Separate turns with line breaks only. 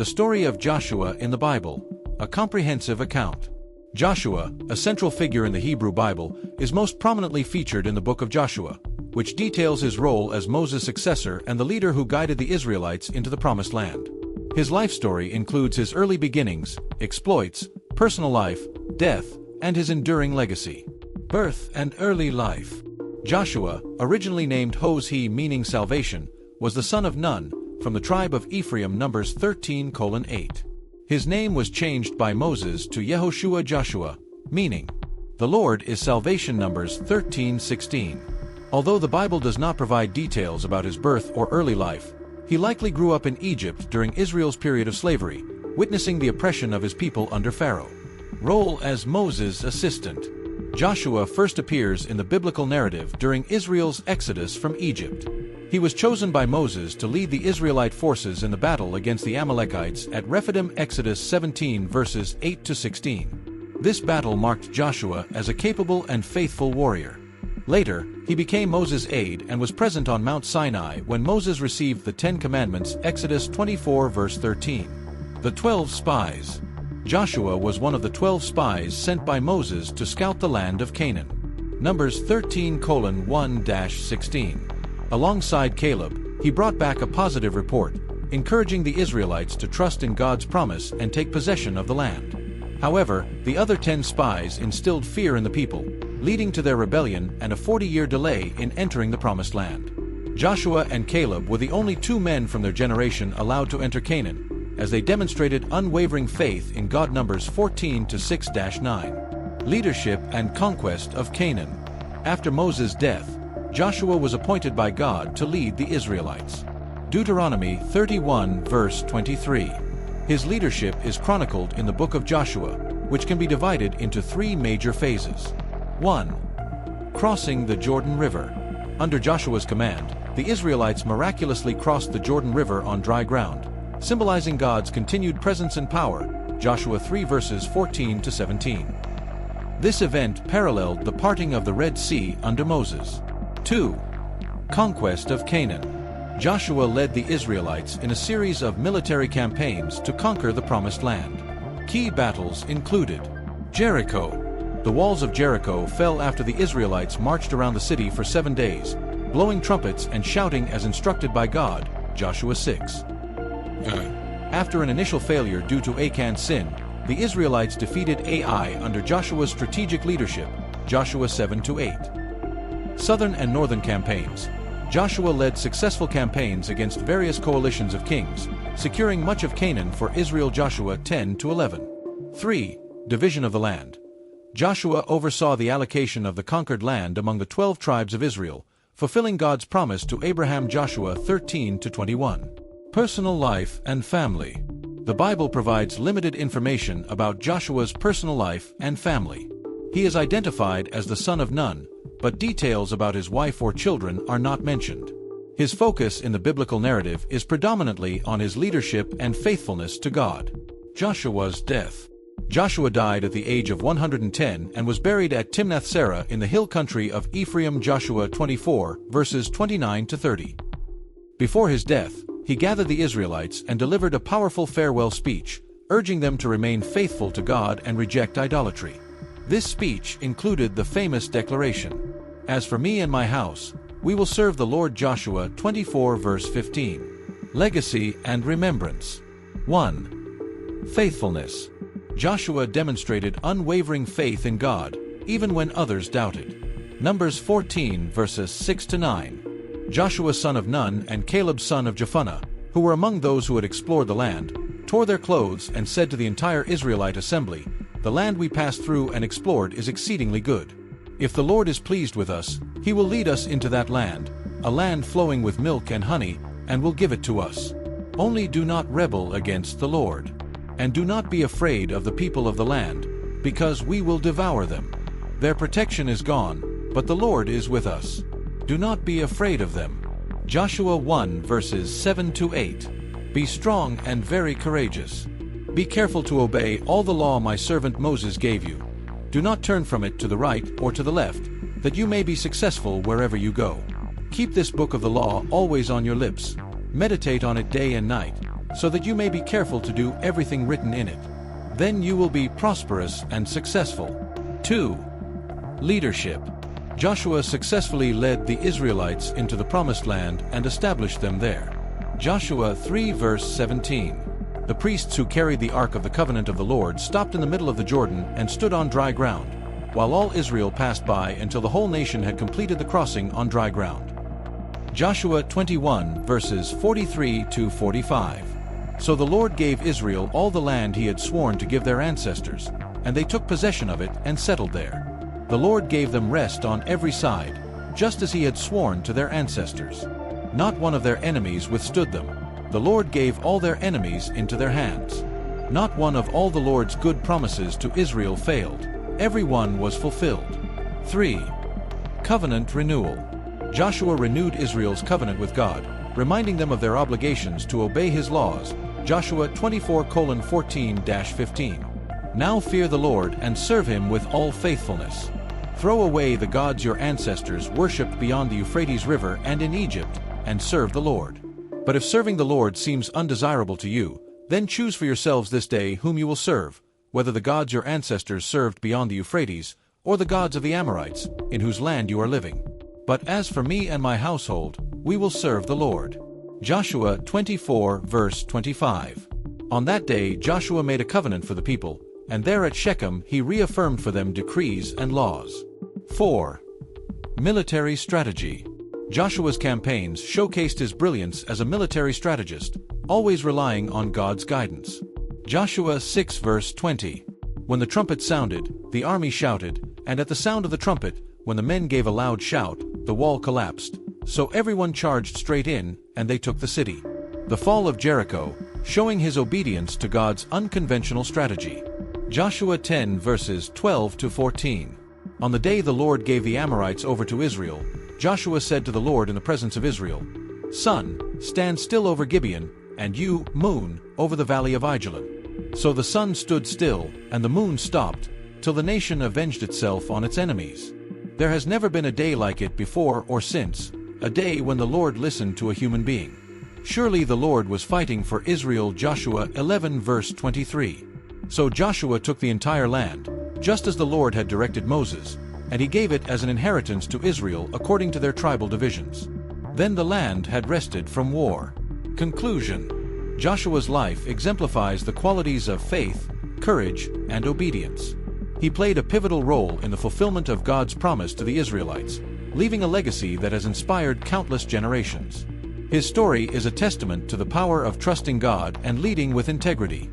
The story of Joshua in the Bible, a comprehensive account. Joshua, a central figure in the Hebrew Bible, is most prominently featured in the book of Joshua, which details his role as Moses' successor and the leader who guided the Israelites into the Promised Land. His life story includes his early beginnings, exploits, personal life, death, and his enduring legacy. Birth and early life. Joshua, originally named Hosea meaning salvation, was the son of Nun, from the tribe of Ephraim. Numbers 13:8. His name was changed by Moses to Yehoshua Joshua, meaning, "The Lord is salvation." Numbers 13:16. Although the Bible does not provide details about his birth or early life, he likely grew up in Egypt during Israel's period of slavery, witnessing the oppression of his people under Pharaoh. Role as Moses' assistant. Joshua first appears in the biblical narrative during Israel's exodus from Egypt. He was chosen by Moses to lead the Israelite forces in the battle against the Amalekites at Rephidim. Exodus 17 verses 8-16. This battle marked Joshua as a capable and faithful warrior. Later, he became Moses' aide and was present on Mount Sinai when Moses received the 10 Commandments. Exodus 24 verse 13. The 12 Spies. Joshua was one of the 12 spies sent by Moses to scout the land of Canaan. Numbers 13:1-16. Alongside Caleb, he brought back a positive report, encouraging the Israelites to trust in God's promise and take possession of the land. However, the other 10 spies instilled fear in the people, leading to their rebellion and a 40-year delay in entering the Promised Land. Joshua and Caleb were the only 2 men from their generation allowed to enter Canaan, as they demonstrated unwavering faith in God. Numbers 14:6-9. Leadership and conquest of Canaan. After Moses' death, Joshua was appointed by God to lead the Israelites. Deuteronomy 31 verse 23. His leadership is chronicled in the book of Joshua, which can be divided into 3 major phases. 1. Crossing the Jordan River. Under Joshua's command, the Israelites miraculously crossed the Jordan River on dry ground, symbolizing God's continued presence and power. Joshua 3 verses 14-17. This event paralleled the parting of the Red Sea under Moses. 2. Conquest of Canaan. Joshua led the Israelites in a series of military campaigns to conquer the Promised Land. Key battles included Jericho. The walls of Jericho fell after the Israelites marched around the city for 7 days, blowing trumpets and shouting as instructed by God. Joshua 6. After an initial failure due to Achan's sin, the Israelites defeated Ai under Joshua's strategic leadership. Joshua 7-8. Southern and Northern campaigns. Joshua led successful campaigns against various coalitions of kings, securing much of Canaan for Israel. Joshua 10-11. 3. Division of the land. Joshua oversaw the allocation of the conquered land among the 12 tribes of Israel, fulfilling God's promise to Abraham. Joshua 13-21. Personal life and family. The Bible provides limited information about Joshua's personal life and family. He is identified as the son of Nun, but details about his wife or children are not mentioned. His focus in the biblical narrative is predominantly on his leadership and faithfulness to God. Joshua's death. Joshua died at the age of 110 and was buried at Timnath-Serah in the hill country of Ephraim. Joshua 24 verses 29-30. Before his death, he gathered the Israelites and delivered a powerful farewell speech, urging them to remain faithful to God and reject idolatry. This speech included the famous declaration, "As for me and my house, we will serve the Lord." Joshua 24 verse 15. Legacy and remembrance. 1. Faithfulness. Joshua demonstrated unwavering faith in God, even when others doubted. Numbers 14 verses 6-9. Joshua son of Nun and Caleb son of Jephunneh, who were among those who had explored the land, tore their clothes and said to the entire Israelite assembly, "The land we passed through and explored is exceedingly good. If the Lord is pleased with us, he will lead us into that land, a land flowing with milk and honey, and will give it to us. Only do not rebel against the Lord. And do not be afraid of the people of the land, because we will devour them. Their protection is gone, but the Lord is with us. Do not be afraid of them." Joshua 1 verses 7-8. Be strong and very courageous. Be careful to obey all the law my servant Moses gave you. Do not turn from it to the right or to the left, that you may be successful wherever you go. Keep this book of the law always on your lips. Meditate on it day and night, so that you may be careful to do everything written in it. Then you will be prosperous and successful. 2. Leadership. Joshua successfully led the Israelites into the Promised Land and established them there. Joshua 3 verse 17. The priests who carried the Ark of the Covenant of the Lord stopped in the middle of the Jordan and stood on dry ground, while all Israel passed by until the whole nation had completed the crossing on dry ground. Joshua 21 verses 43 to 45. So the Lord gave Israel all the land he had sworn to give their ancestors, and they took possession of it and settled there. The Lord gave them rest on every side, just as he had sworn to their ancestors. Not one of their enemies withstood them. The Lord gave all their enemies into their hands. Not one of all the Lord's good promises to Israel failed. Every one was fulfilled. 3. Covenant renewal. Joshua renewed Israel's covenant with God, reminding them of their obligations to obey his laws. Joshua 24:14-15. Now fear the Lord and serve him with all faithfulness. Throw away the gods your ancestors worshipped beyond the Euphrates River and in Egypt, and serve the Lord. But if serving the Lord seems undesirable to you, then choose for yourselves this day whom you will serve, whether the gods your ancestors served beyond the Euphrates, or the gods of the Amorites, in whose land you are living. But as for me and my household, we will serve the Lord. Joshua 24 verse 25. On that day Joshua made a covenant for the people, and there at Shechem he reaffirmed for them decrees and laws. 4. Military strategy. Joshua's campaigns showcased his brilliance as a military strategist, always relying on God's guidance. Joshua 6 verse 20. When the trumpet sounded, the army shouted, and at the sound of the trumpet, when the men gave a loud shout, the wall collapsed. So everyone charged straight in, and they took the city. The fall of Jericho, showing his obedience to God's unconventional strategy. Joshua 10 verses 12 to 14. On the day the Lord gave the Amorites over to Israel, Joshua said to the Lord in the presence of Israel, Sun, stand still over Gibeon, and you, moon, over the valley of Ajalon. So the sun stood still, and the moon stopped, till the nation avenged itself on its enemies. There has never been a day like it before or since, a day when the Lord listened to a human being. Surely the Lord was fighting for Israel. Joshua 11 verse 23. So Joshua took the entire land, just as the Lord had directed Moses, and he gave it as an inheritance to Israel according to their tribal divisions. Then the land had rested from war. Conclusion. Joshua's life exemplifies the qualities of faith, courage, and obedience. He played a pivotal role in the fulfillment of God's promise to the Israelites, leaving a legacy that has inspired countless generations. His story is a testament to the power of trusting God and leading with integrity.